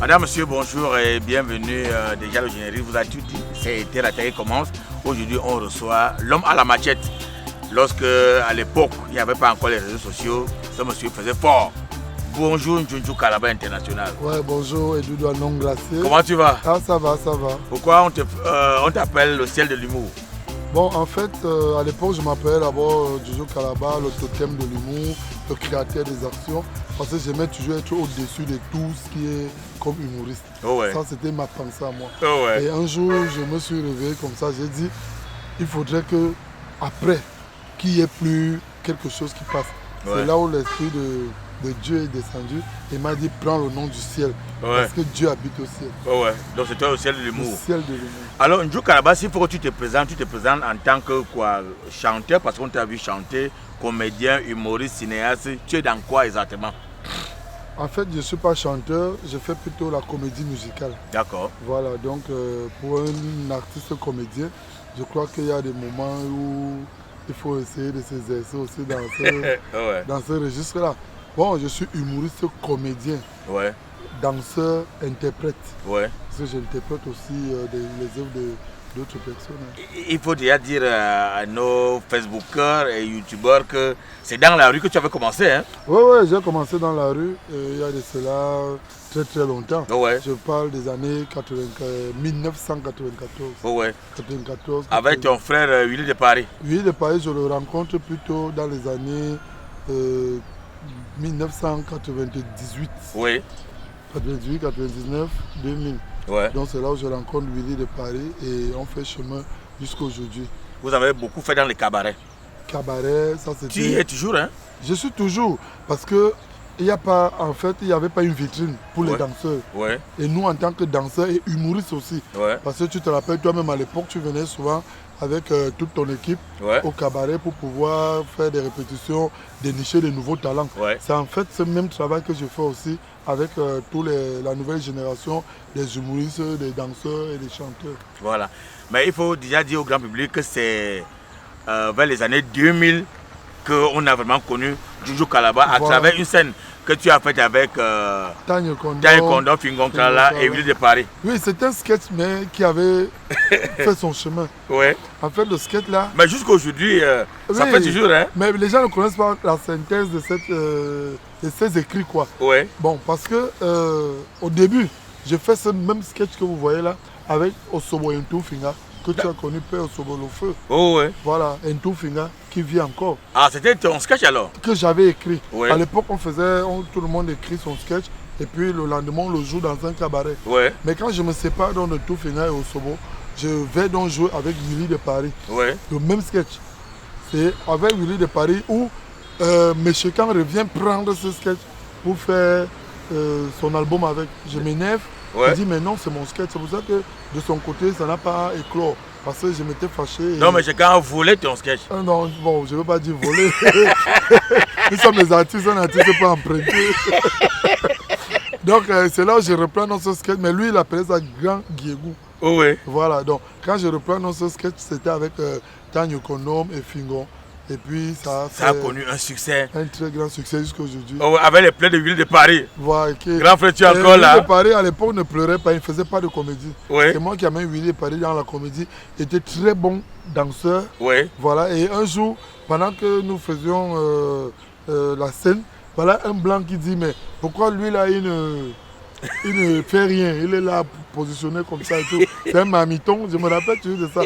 Madame, monsieur, bonjour et bienvenue. Déjà le générique vous a tout dit, c'était la télé commence. Aujourd'hui on reçoit l'homme à la machette. Lorsque à l'époque il n'y avait pas encore les réseaux sociaux, ce monsieur faisait fort. Bonjour Njunju Kalaba International. Ouais, bonjour Eduardo Anon Gracier. Comment tu vas? Ah, ça va, ça va. Pourquoi on t'appelle le ciel de l'humour? Bon, en fait, à l'époque, je m'appelais d'abord Njunju Kalaba, le totem de l'humour, le créateur des actions, parce que j'aimais toujours être au-dessus de tout ce qui est comme humoriste. Oh ouais. Ça, c'était ma pensée à moi. Oh ouais. Et un jour, je me suis réveillé comme ça, j'ai dit, il faudrait que après, qu'il n'y ait plus quelque chose qui passe. Ouais. C'est là où l'esprit de Dieu est descendu et m'a dit prends le nom du ciel, ouais, parce que Dieu habite au ciel. Oh ouais. Donc c'est toi au ciel de l'humour. Le ciel de l'humour. Alors Njunju Kalaba, s'il faut que tu te présentes en tant que quoi, chanteur, parce qu'on t'a vu chanter, comédien, humoriste, cinéaste. Tu es dans quoi exactement? En fait, je ne suis pas chanteur, je fais plutôt la comédie musicale. D'accord. Voilà, donc pour un artiste comédien, je crois qu'il y a des moments où il faut essayer de s'exercer aussi dans ce registre-là. Bon, je suis humoriste, comédien, ouais, danseur, interprète. Ouais. Parce que j'interprète aussi les œuvres d'autres personnes. Il faut déjà dire à nos Facebookers et YouTubeurs que c'est dans la rue que tu avais commencé, hein? Oui, ouais, j'ai commencé dans la rue il y a de cela très très longtemps. Ouais. Je parle des années 1994. Ouais. 94, avec ton frère Willy de Paris. Willy de Paris, je le rencontre plutôt dans les années 1998. Oui. 98, 99, 2000. Ouais. Donc c'est là où je rencontre Willy de Paris et on fait chemin jusqu'à aujourd'hui. Vous avez beaucoup fait dans les cabarets. Cabaret, ça c'était... Tu y es toujours, hein? Je suis toujours, parce que il n'y avait pas une vitrine pour les danseurs. Ouais. Et nous en tant que danseurs et humoristes aussi. Ouais. Parce que tu te rappelles toi-même à l'époque, tu venais souvent avec toute ton équipe au cabaret pour pouvoir faire des répétitions, dénicher de nouveaux talents. Ouais. C'est en fait ce même travail que je fais aussi avec la nouvelle génération des humoristes, des danseurs et des chanteurs. Voilà. Mais il faut déjà dire au grand public que c'est vers les années 2000 qu'on a vraiment connu Njunju Kalaba à travers une scène que tu as faite avec Tanya Kondo, Fingon Krala et Willy de Paris. Oui, c'est un sketch mais qui avait fait son chemin. Ouais. En fait, le sketch là... Mais jusqu'à aujourd'hui, ça fait toujours, hein? Mais les gens ne connaissent pas la synthèse de ces écrits, quoi. Ouais. Bon, parce que au début, j'ai fait ce même sketch que vous voyez là avec Osobo Ntoufinga, que tu as connu, Père Osobo le Feu. Oh ouais. Voilà, Ntoufinga qui vit encore. Ah, c'était ton sketch alors? Que j'avais écrit. Ouais. À l'époque, tout le monde écrit son sketch et puis le lendemain, on le joue dans un cabaret. Ouais. Mais quand je me sépare de Ntoufinga et Osobo, je vais donc jouer avec Willy de Paris. Ouais. Le même sketch. C'est avec Willy de Paris où Méchekan revient prendre ce sketch pour faire son album avec. Je m'énerve. Ouais. Je dis mais non, c'est mon sketch. C'est pour ça que de son côté, ça n'a pas éclos. Parce que je m'étais fâché. Non, mais Méchekan a volé ton sketch. Non, bon, je ne veux pas dire voler. Nous sommes des artistes, un artiste ne peut pas emprunter. Donc c'est là où je reprends dans ce sketch. Mais lui, il appelait ça Grand Guégou. Oh oui. Voilà, donc quand je reprends dans ce sketch, c'était avec Tanya Kondo et Fingon. Et puis ça a connu un succès. Un très grand succès jusqu'à aujourd'hui. Oh, avec les plaies de Willy de Paris. Voilà. Grand frère, tu es encore là. Willy de Paris à l'époque ne pleurait pas, il ne faisait pas de comédie. Oui. C'est moi qui amène Willy de Paris dans la comédie. Il était très bon danseur. Oui. Voilà. Et un jour, pendant que nous faisions la scène, voilà un blanc qui dit mais pourquoi lui là il ne fait rien, il est là positionné comme ça et tout. C'est un mamiton, je me rappelle toujours de ça.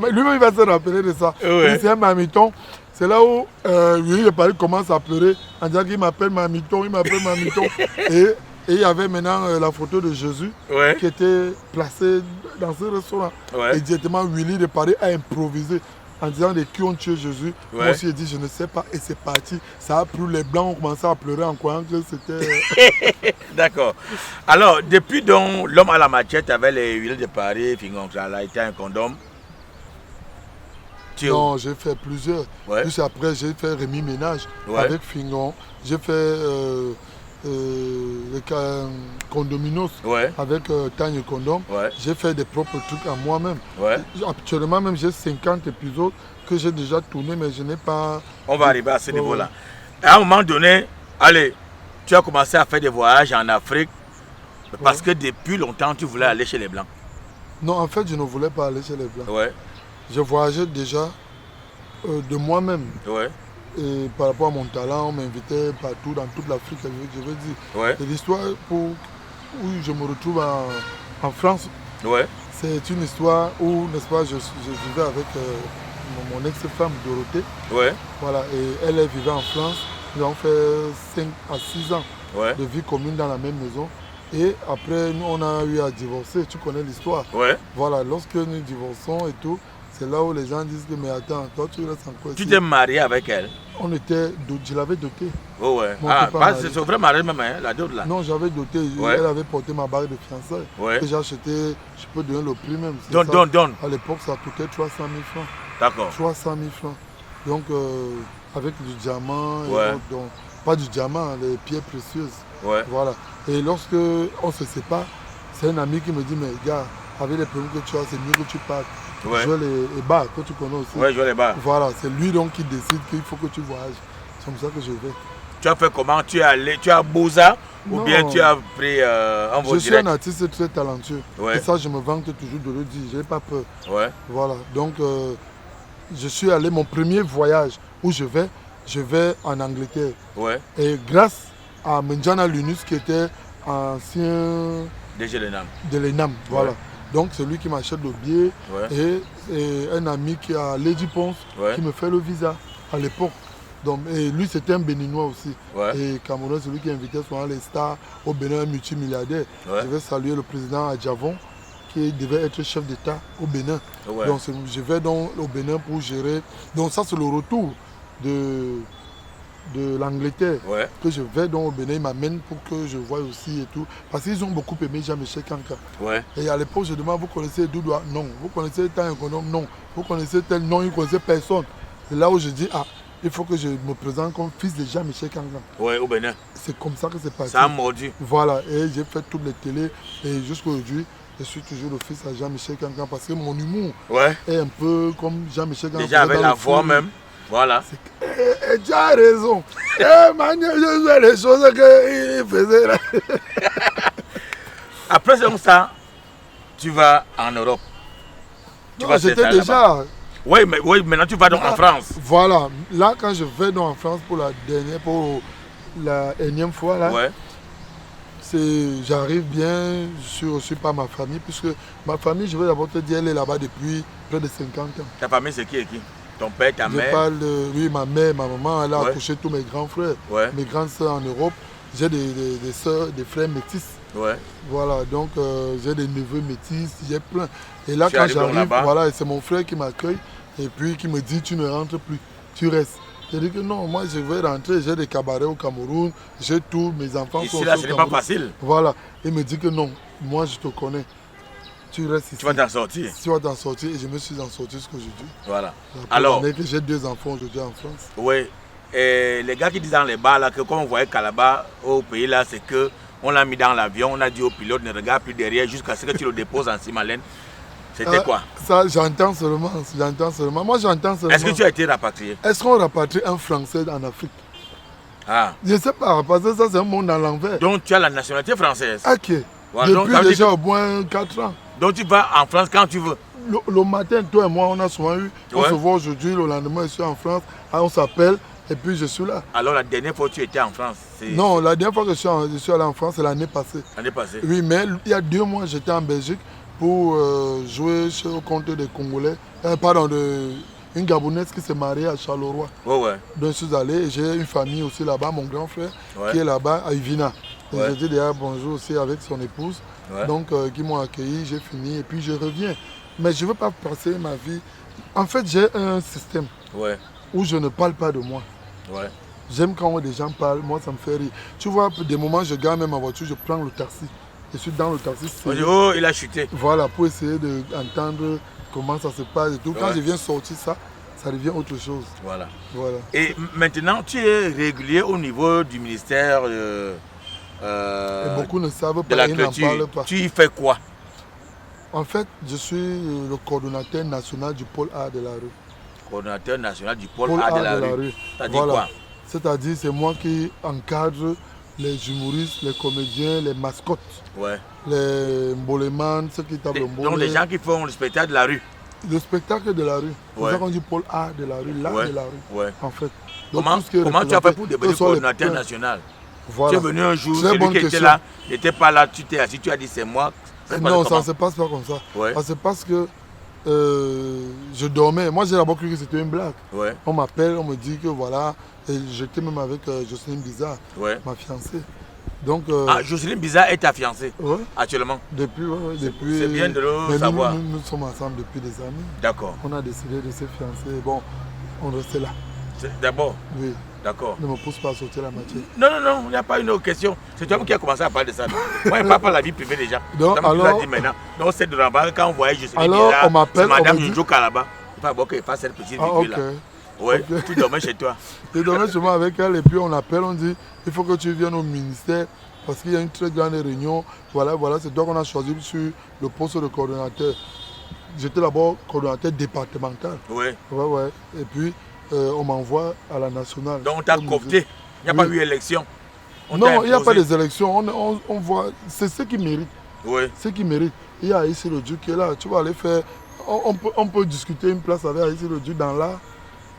Lui-même il va se rappeler de ça. Ouais. C'est un mamiton. C'est là où Willy de Paris commence à pleurer en disant qu'il m'appelle Mamiton, il m'appelle Mamiton. Et il y avait maintenant la photo de Jésus qui était placée dans ce restaurant. Ouais. Et directement Willy de Paris a improvisé en disant les qui ont tué Jésus. Ouais. Moi aussi j'ai dit je ne sais pas et c'est parti. Ça a plu, les blancs ont commencé à pleurer en croyant que c'était... D'accord. Alors depuis donc l'homme à la machette avec les Willy de Paris, Fingon Krala, était un condom. Non, j'ai fait plusieurs. Ouais. Juste après, j'ai fait Rémi Ménage avec Fingon. J'ai fait Condominos avec Tagne Condom. J'ai fait des propres trucs à moi-même. Actuellement même j'ai 50 épisodes que j'ai déjà tourné mais je n'ai pas... On va arriver à ce niveau-là. À un moment donné, allez, tu as commencé à faire des voyages en Afrique parce que depuis longtemps tu voulais aller chez les Blancs. Non, en fait je ne voulais pas aller chez les Blancs. Je voyageais déjà de moi-même. Et par rapport à mon talent, on m'invitait partout dans toute l'Afrique, je veux dire. Et l'histoire où je me retrouve en France, c'est une histoire où, n'est-ce pas, je vivais avec mon ex-femme Dorothée. Voilà, et elle vivait en France. Nous avons fait 5 à 6 ans de vie commune dans la même maison. Et après, nous, on a eu à divorcer. Tu connais l'histoire. Voilà, lorsque nous divorçons et tout, c'est là où les gens disent que mais attends, toi tu restes encore ici. Tu t'es marié avec elle? Je l'avais dotée. C'est son vrai mari même, hein, la dot là? Non, j'avais doté. Elle avait porté ma bague de fiançailles. Que j'ai acheté, je peux donner le prix même. Donne. À l'époque, ça coûtait 300 000 francs. D'accord. 300 000 francs. Donc, avec du diamant, donc, pas du diamant, les pierres précieuses. Voilà. Et lorsque on se sépare, c'est un ami qui me dit, mais gars, avec les problèmes que tu as, c'est mieux que tu partes. Jouer les bars, que tu connais aussi. Jouer les bars. Voilà, c'est lui donc qui décide qu'il faut que tu voyages. C'est comme ça que je vais. Tu as fait comment? Tu es allé, tu as Bouza ou bien tu as pris un vol direct? Je suis un artiste très talentueux. Et ça, je me vante toujours de le dire. Je n'ai pas peur. Voilà, donc je suis allé, mon premier voyage où je vais en Angleterre. Et grâce à Menjana Lunus qui était ancien DG de l'ENAM. Voilà. Donc c'est lui qui m'achète le billet et un ami qui a Lady Ponce qui me fait le visa à l'époque. Et lui c'était un Béninois aussi. Et Cameroun c'est lui qui invitait souvent les stars au Bénin, un multimilliardaire. Je vais saluer le président Adjavon qui devait être chef d'État au Bénin. Donc je vais donc au Bénin pour gérer. Donc ça c'est le retour de l'Angleterre que je vais donc au Bénin, ils m'amènent pour que je voie aussi et tout. Parce qu'ils ont beaucoup aimé Jean-Michel Kanka. Et à l'époque, je demande, vous connaissez Doudoua? Non. Vous connaissez tel économe? Non. Vous connaissez tel? Non, ils ne connaissaient personne. C'est là où je dis, il faut que je me présente comme fils de Jean-Michel Kanka. Au Bénin. C'est comme ça que c'est passé. Ça a mordu. Voilà, et j'ai fait toutes les télés. Et jusqu'à aujourd'hui, je suis toujours le fils de Jean-Michel Kanka parce que mon humour est un peu comme Jean-Michel Kanka. Déjà avec la voix même. Voilà. Tu as raison. Je fais les choses qu'il faisait là. Après ça, tu vas en Europe. J'étais déjà. Oui, maintenant tu vas donc en France. Voilà. Là, quand je vais donc en France pour la énième fois, là, j'arrive bien, je suis reçu par ma famille, puisque ma famille, je vais d'abord te dire, elle est là-bas depuis près de 50 ans. Ta famille, c'est qui et qui? Ton père, ta mère? Je parle de ma mère, ma maman, elle a accouché tous mes grands frères, mes grandes soeurs en Europe. J'ai des soeurs, des frères métis. Voilà, donc j'ai des neveux métis, j'ai plein. Et là, quand j'arrive, voilà, c'est mon frère qui m'accueille et puis qui me dit, tu ne rentres plus, tu restes. Je dis que non, moi je vais rentrer, j'ai des cabarets au Cameroun, j'ai tout, mes enfants ici, sont là, au ce n'est Cameroun. pas facile. Voilà, il me dit que non, moi je te connais. Tu restes ici. Tu vas t'en sortir. Tu vas t'en sortir et je me suis en sorti jusqu'aujourd'hui. Voilà. Alors, j'ai 2 enfants aujourd'hui en France. Oui. Et les gars qui disent dans les bars là que quand on voyait Calabar au pays là, c'est que on l'a mis dans l'avion, on a dit au pilote ne regarde plus derrière jusqu'à ce que tu le déposes en Simalène. C'était quoi? Ça, j'entends seulement. Moi, j'entends seulement. Est-ce que tu as été rapatrié? Est-ce qu'on rapatrie un Français en Afrique? Je ne sais pas, parce que ça, c'est un monde à l'envers. Donc, tu as la nationalité française? Ok. Voilà, depuis déjà au moins 4 ans. Donc, tu vas en France quand tu veux? Le matin, toi et moi, on a souvent eu. On se voit aujourd'hui, le lendemain, je suis en France. On s'appelle et puis je suis là. Alors, la dernière fois que tu étais en France? Non, la dernière fois que je suis allé en France, c'est l'année passée. L'année passée? Oui, mais il y a 2 mois, j'étais en Belgique pour jouer au compte des Congolais. Une Gabonaise qui s'est mariée à Charleroi. Donc je suis allé et j'ai une famille aussi là-bas, mon grand frère qui est là-bas à Ivina. Et j'ai dit d'ailleurs bonjour aussi avec son épouse. Donc qui m'ont accueilli, j'ai fini et puis je reviens. Mais je ne veux pas passer ma vie. En fait, j'ai un système où je ne parle pas de moi. J'aime quand des gens parlent, moi ça me fait rire. Tu vois, des moments je gagne même ma voiture, je prends le taxi. Je suis dans le taxi. Oh, il a chuté. Voilà, pour essayer d'entendre comment ça se passe et tout. Quand je viens sortir ça, ça devient autre chose. Voilà. Et maintenant, tu es régulier au niveau du ministère Et beaucoup ne savent de la clôture. Tu y fais quoi? En fait, je suis le coordonnateur national du pôle art de la rue. Coordonnateur national du pôle art de la rue. C'est-à-dire quoi? C'est-à-dire, c'est moi qui encadre les humoristes, les comédiens, les mascottes, les mbolémans, ceux qui tapent le mbolé. Donc les gens qui font le spectacle de la rue. Le spectacle de la rue. C'est ça qu'on dit pôle art de la rue, l'art de la rue. En fait. Donc, comment tu as fait pour devenir coordonnateur national? Tu es venu un jour, celui qui était là, n'était pas là, tu t'es assis, tu as dit c'est moi. Non, ça ne se passe pas comme ça. Ça se passe que je dormais. Moi, j'ai d'abord cru que c'était une blague. On m'appelle, on me dit que voilà. Et j'étais même avec Jocelyne Bizarre, ma fiancée. Donc, Jocelyne Bizarre est ta fiancée actuellement? Depuis. C'est bien de le savoir. Nous sommes ensemble depuis des années. D'accord. On a décidé de se fiancer. Bon, on restait là. D'abord? Oui. D'accord. Ne me pousse pas à sortir la matière. Non, il n'y a pas une autre question. C'est toi qui as commencé à parler de ça. Moi, je ne parle pas de la vie privée déjà. Donc, alors, dit maintenant. Donc, c'est de là-bas, quand on voyait Jocelyne alors, Bizarre, on m'appelle. Madame Jojo Kalaba. Il faut qu'il fasse cette petite vie là. Oui, tu dormais chez toi. Je dormais chez moi avec elle et puis on appelle, on dit il faut que tu viennes au ministère parce qu'il y a une très grande réunion. Voilà, c'est toi qu'on a choisi sur le poste de coordonnateur. J'étais d'abord coordonnateur départemental. Oui. Et puis on m'envoie à la nationale. Donc on t'a coopté. Il n'y a pas eu élection. Non, il n'y a pas des élections. On voit, c'est ce qui mérite. Oui. Ce qui mérite. Il y a Aïssi le Dieu qui est là. Tu vas aller faire. On peut discuter une place avec Aïssi le Dieu dans l'art.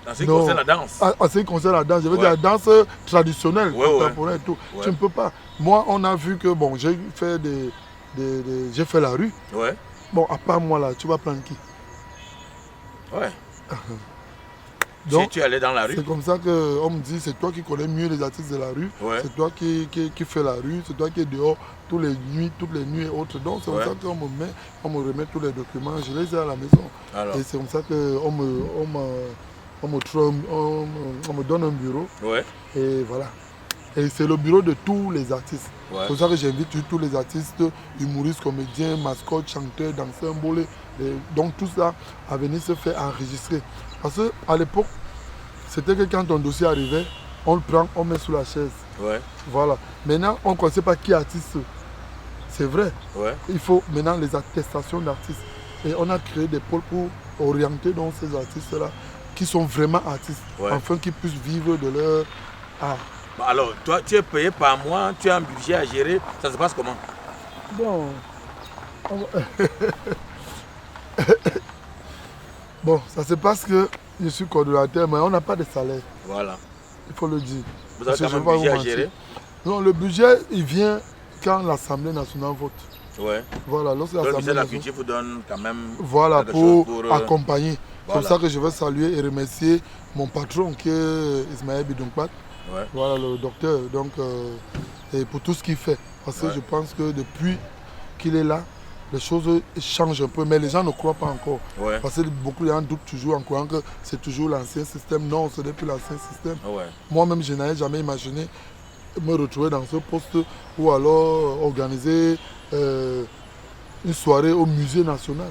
En ce qui concerne la danse. En ce qui concerne la danse, je veux dire la danse traditionnelle, contemporaine et tout. Tu ne peux pas. Moi, on a vu que bon, j'ai fait j'ai fait la rue. Bon, à part moi là, tu vas prendre qui? Donc, tu es allé dans la rue. C'est comme ça qu'on me dit, c'est toi qui connais mieux les artistes de la rue. C'est toi qui fais la rue, c'est toi qui es dehors toutes les nuits et autres. Donc c'est comme ça qu'on me remet tous les documents, je les ai à la maison. Alors. Et c'est comme ça qu'on me donne un bureau. Et voilà. Et c'est le bureau de tous les artistes. C'est pour ça que j'invite tous les artistes, humoristes, comédiens, mascottes, chanteurs, danseurs, mbolés. Donc tout ça à venir se faire enregistrer. Parce qu'à l'époque, c'était que quand ton dossier arrivait, on le prend, on met sous la chaise. Voilà. Maintenant, on ne connaît pas qui est artiste. C'est vrai. Il faut maintenant les attestations d'artistes. Et on a créé des pôles pour orienter donc ces artistes-là qui sont vraiment artistes, afin qu'ils puissent vivre de leur art. Alors, toi, tu es payé par mois, tu as un budget à gérer, ça se passe comment? Bon, bon, ça se passe que je suis coordonnateur, mais on n'a pas de salaire. Voilà. Il faut le dire. Vous avez quand même un budget à gérer? Non, le budget, il vient quand l'Assemblée nationale vote. Voilà, lorsque l'Assemblée nationale vous donne quand même pour accompagner. C'est pour ça que je veux saluer et remercier mon patron qui est Ismaël Bidonkpat. Voilà, le docteur, donc, et pour tout ce qu'il fait. Parce que je pense que depuis qu'il est là, les choses changent un peu, mais les gens ne croient pas encore. Parce que beaucoup de gens doutent toujours en croyant que c'est toujours l'ancien système. Non, ce n'est plus l'ancien système. Moi-même, je n'avais jamais imaginé me retrouver dans ce poste ou alors organiser une soirée au musée national.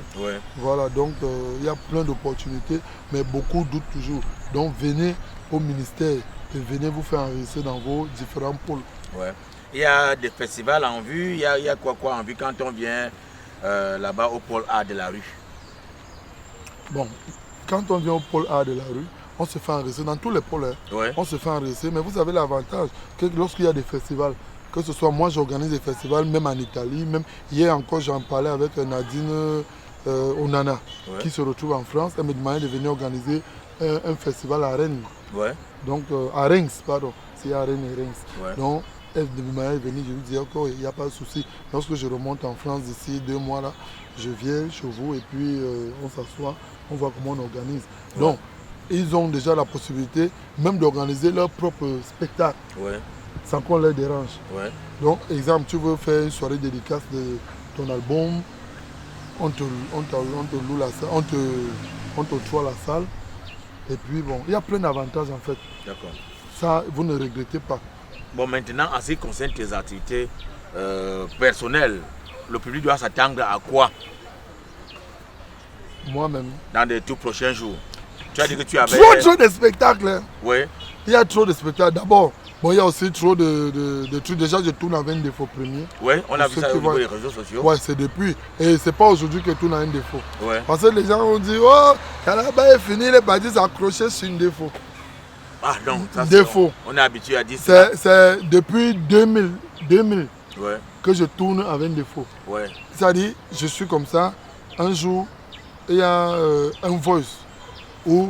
Voilà, donc il y a plein d'opportunités, mais beaucoup doutent toujours. Donc venez au ministère et venez vous faire enregistrer dans vos différents pôles. Il y a des festivals en vue, il y a quoi en vue quand on vient là-bas au pôle art de la rue? Bon, quand on vient au pôle art de la rue, on se fait enregistrer dans tous les pôles. On se fait enregistrer, mais vous avez l'avantage que lorsqu'il y a des festivals, que ce soit moi j'organise des festivals, même en Italie, même hier encore j'en parlais avec Nadine Onana qui se retrouve en France. Elle me demandait de venir organiser un festival à Rennes. Donc à Reims, pardon, c'est à Rennes et Reims. Donc elle me demandait de venir, je lui disais ok, il n'y a pas de souci. Lorsque je remonte en France d'ici 2 mois là, je viens chez vous et puis on s'assoit, on voit comment on organise. Donc ils ont déjà la possibilité même d'organiser leur propre spectacle. Sans qu'on les dérange. Donc, exemple, tu veux faire une soirée dédicace de ton album, on te loue la salle, on te trouve la salle. Et puis bon, il y a plein d'avantages en fait. D'accord. Ça, vous ne regrettez pas. Bon, maintenant, en ce qui concerne tes activités personnelles, le public doit s'attendre à quoi? Moi-même. Dans les tout prochains jours. Tu as dit que tu avais... Trop de spectacles. Oui. Il y a trop de spectacles. D'abord, Bon, il y a aussi trop de trucs. Déjà, je tourne avec un défaut premier. Oui, on a vu ça au niveau des réseaux sociaux. Oui, c'est depuis. Et c'est pas aujourd'hui que je tourne avec un défaut. Ouais. Parce que les gens ont dit, oh, Kalaba est fini, il est parti s'accrocher sur un défaut. Ah non, ça défaut. On est habitué à dire ça. C'est depuis 2000 ouais. que je tourne avec un défaut. Ouais. C'est-à-dire, je suis comme ça. Un jour, il y a un voice où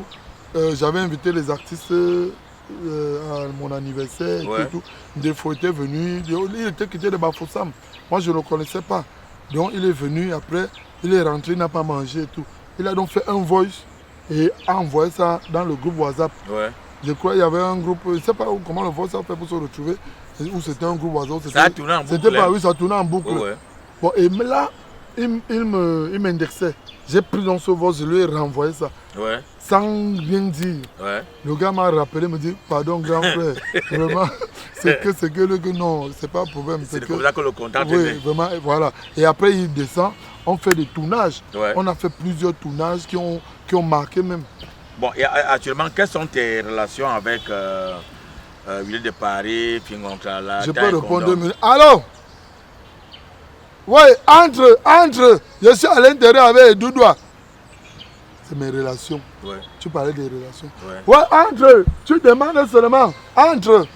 j'avais invité les artistes à mon anniversaire et tout. Défaut était venu, il était quitté de Bafoussam. Moi, je ne le connaissais pas. Donc, il est venu, après, il est rentré, il n'a pas mangé et tout. Il a donc fait un voice et a envoyé ça dans le groupe WhatsApp. Ouais. Je crois qu'il y avait un groupe, je ne sais pas comment le voice a fait pour se retrouver, ou c'était un groupe WhatsApp. Ça a tourné en boucle. C'était pas, oui, ça tournait en boucle. Ouais. Bon, et là, il m'indexait. J'ai pris dans ce voice, je lui ai renvoyé ça. Ouais. Sans rien dire. Ouais. Le gars m'a rappelé, me dit, pardon grand frère, vraiment, c'est que le gars, non, c'est pas un problème. C'est comme ça que le contact est. Oui, vraiment, voilà. Et après, il descend, on fait des tournages. Ouais. On a fait plusieurs tournages qui ont marqué même. Bon, et actuellement, quelles sont tes relations avec Ville de Paris, Fingontala, je peux répondre 2 minutes. Allô? Oui, entre. Je suis à l'intérieur avec Doudoua. C'est mes relations. Ouais. Tu parlais des relations. Ouais. Ouais, entre. Tu demandes seulement. Entre.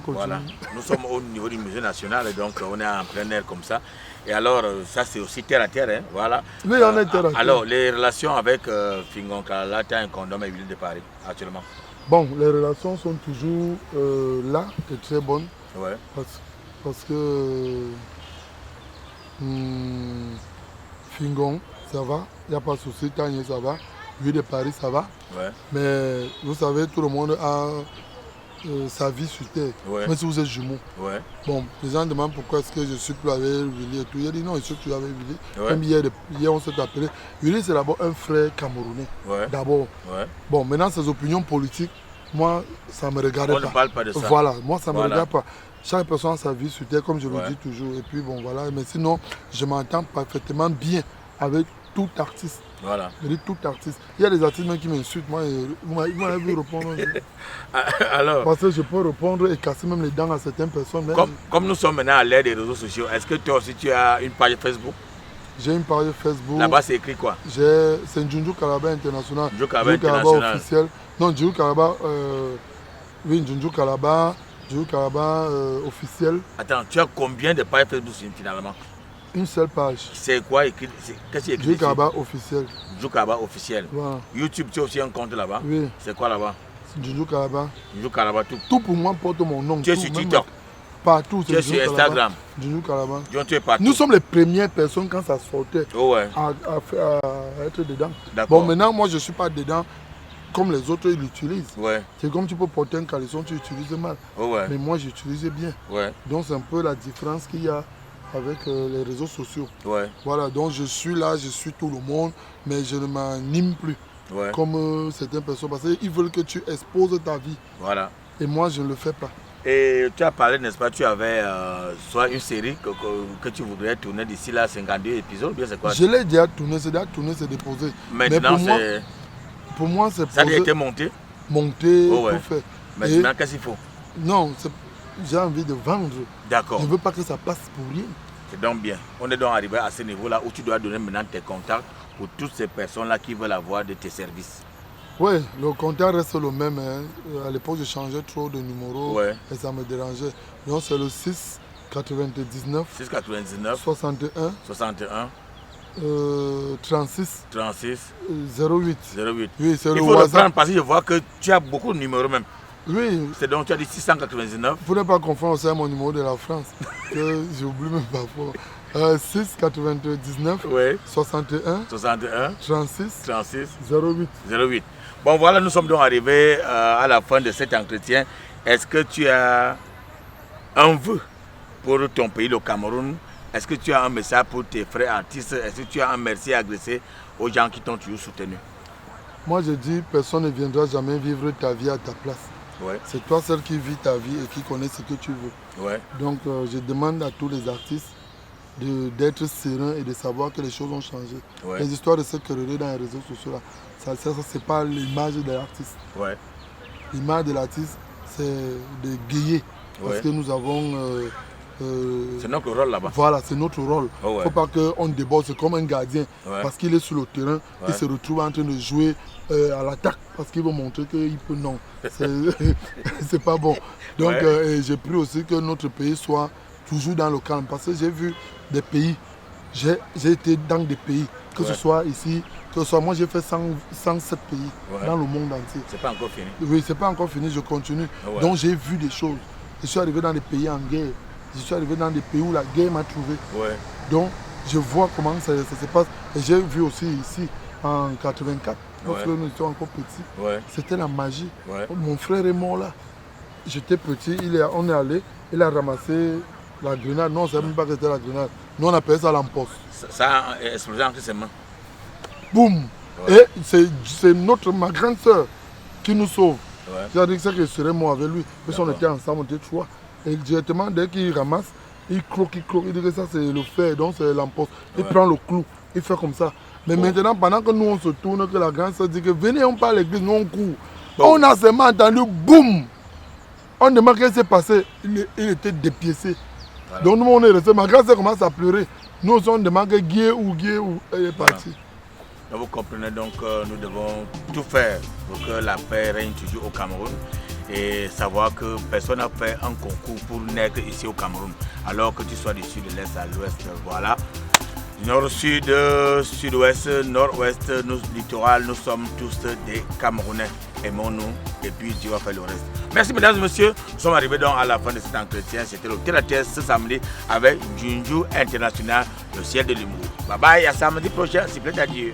Voilà. Nous sommes au niveau du musée national, donc on est en plein air comme ça. Et alors, ça c'est aussi terre à terre, hein, voilà. Oui, on est terre à terre. Alors, les relations avec Fingontala, un condom et Ville de Paris, actuellement. Bon, les relations sont toujours là et très bonnes. Ouais. Parce que Fingon, ça va, il n'y a pas de souci, Tanya, ça va, Ville de Paris, ça va. Ouais. Mais vous savez, tout le monde a sa vie sur Terre, ouais. Même si vous êtes jumeaux. Ouais. Bon, les gens demandent pourquoi est-ce que je suis plus avec Willy et tout. Il a dit non, je suis plus avec Willy. Ouais. Même hier, on s'est appelé. Willy, c'est d'abord un frère camerounais. Ouais. D'abord. Ouais. Bon, maintenant, ses opinions politiques, moi, ça ne me regarde pas. On ne parle pas de ça. Voilà, moi, ça ne me regarde pas. Chaque personne a sa vie sur Terre, comme je le dis toujours. Et puis, bon, voilà. Mais sinon, je m'entends parfaitement bien avec tout artiste. Voilà. Je dis tout artiste. Il y a des artistes même qui m'insultent. Moi, vous m'avez vu répondre. Alors, parce que je peux répondre et casser même les dents à certaines personnes. Comme nous sommes maintenant à l'ère des réseaux sociaux, est-ce que toi aussi tu as une page Facebook? J'ai une page Facebook. Là-bas, c'est écrit quoi? C'est Njunju Kalaba International. Njunju Kalaba International. Officiel. Non, Njunju Kalaba. Oui, Njunju Kalaba officiel. Attends, tu as combien de pages Facebook finalement? Une seule page. C'est quoi écrit? Qu'est-ce qui est écrit? Njunju Kalaba officiel. Njunju Kalaba officiel. Voilà. YouTube, tu as aussi un compte là-bas? Oui. C'est quoi là-bas? Njunju Kalaba. Njunju Kalaba tout. Tout pour moi porte mon nom. Tu es sur TikTok? Partout. Tu es sur Instagram? Njunju Kalaba. Tu es partout. Nous sommes les premières personnes quand ça sortait ouais. à être dedans. D'accord. Bon, maintenant, moi, je ne suis pas dedans. Comme les autres, ils l'utilisent. Ouais. C'est comme tu peux porter un caleçon, tu utilises mal. Ouais. Mais moi, j'utilise bien. Ouais. Donc, c'est un peu la différence qu'il y a avec les réseaux sociaux. Ouais. Voilà, donc je suis là, je suis tout le monde, mais je ne m'anime plus. Ouais. Comme certaines personnes, parce qu'ils veulent que tu exposes ta vie. Voilà. Et moi, je ne le fais pas. Et tu as parlé, n'est-ce pas, tu avais soit une série que tu voudrais tourner d'ici là, 52 épisodes, ou bien c'est quoi? Je l'ai déjà tourné, c'est déposé. Maintenant, pour moi, c'est ça a déjà été monté? Monté, tout fait. Maintenant, qu'est-ce qu'il faut? Non, j'ai envie de vendre. D'accord. Je ne veux pas que ça passe pour rien. C'est donc bien. On est donc arrivé à ce niveau-là où tu dois donner maintenant tes contacts pour toutes ces personnes-là qui veulent avoir de tes services. Oui, le contact reste le même. Hein. À l'époque, je changeais trop de numéros et ça me dérangeait. Donc, c'est le 6 99 61 36 08. Oui, c'est le WhatsApp. Il faut le prendre parce que je vois que tu as beaucoup de numéros même. Oui. C'est donc tu as dit 699. Vous ne pas confondre aussi à mon numéro de la France. Que j'oublie même parfois. 6 99 61 36 08. Bon voilà, nous sommes donc arrivés à la fin de cet entretien. Est-ce que tu as un vœu pour ton pays, le Cameroun? Est-ce que tu as un message pour tes frères artistes? Est-ce que tu as un merci à adresser aux gens qui t'ont toujours soutenu? Moi je dis, personne ne viendra jamais vivre ta vie à ta place. Ouais. C'est toi seul qui vis ta vie et qui connais ce que tu veux. Ouais. Donc je demande à tous les artistes d'être sereins et de savoir que les choses ont changé. Ouais. Les histoires de se quereller dans les réseaux sociaux, là, ça c'est pas l'image de l'artiste. Ouais. L'image de l'artiste, c'est de guérir. Parce que nous avons... c'est notre rôle là-bas. Voilà, c'est notre rôle. Il ne faut pas qu'on déborde, c'est comme un gardien. Parce qu'il est sur le terrain, il se retrouve en train de jouer à l'attaque. Parce qu'il veut montrer qu'il peut. Non, c'est pas bon. Donc j'ai pris aussi que notre pays soit toujours dans le calme. Parce que j'ai vu des pays, j'ai été dans des pays, que ce soit ici, que ce soit moi j'ai fait 107 pays dans le monde entier. C'est pas encore fini. Oui, c'est pas encore fini, je continue. Donc j'ai vu des choses. Je suis arrivé dans des pays en guerre. Je suis arrivé dans des pays où la guerre m'a trouvé. Donc, je vois comment ça se passe. Et j'ai vu aussi ici, en 84, lorsque nous étions encore petits, c'était la magie. Mon frère est mort là. J'étais petit, on est allé, il a ramassé la grenade. Non, on ne savait même pas que c'était la grenade. Nous, on appelait ça l'emposse. Ça a explosé entre ses mains. Boum! Et c'est ma grande soeur qui nous sauve. C'est-à-dire que je serais mort avec lui. Parce qu'on était ensemble, on était trois. Et directement, dès qu'il ramasse, il croque, il dit que ça c'est le fer, donc c'est l'emposse. Il prend le clou, il fait comme ça. Mais maintenant, pendant que nous on se tourne, que la grande soeur dit que venez, on parle à l'église, nous on court. On a seulement entendu boum! On demande ce qui s'est passé, il était dépiécé. Donc nous on est resté, ma grande soeur commence à pleurer. Nous on demande que Gué ou elle est partie. Donc vous comprenez donc que nous devons tout faire pour que la paix règne toujours au Cameroun. Et savoir que personne n'a fait un concours pour naître ici au Cameroun, alors que tu sois du sud, de l'est à l'ouest. Voilà. Nord, sud, sud-ouest, nord-ouest, nous, littoral, nous sommes tous des Camerounais. Aimons-nous et puis Dieu va faire le reste. Merci mesdames et messieurs. Nous sommes arrivés donc à la fin de cet entretien. C'était le Terre-à-Terre ce samedi avec Junju International, le ciel de l'humour. Bye bye, à samedi prochain, s'il plaît à Dieu.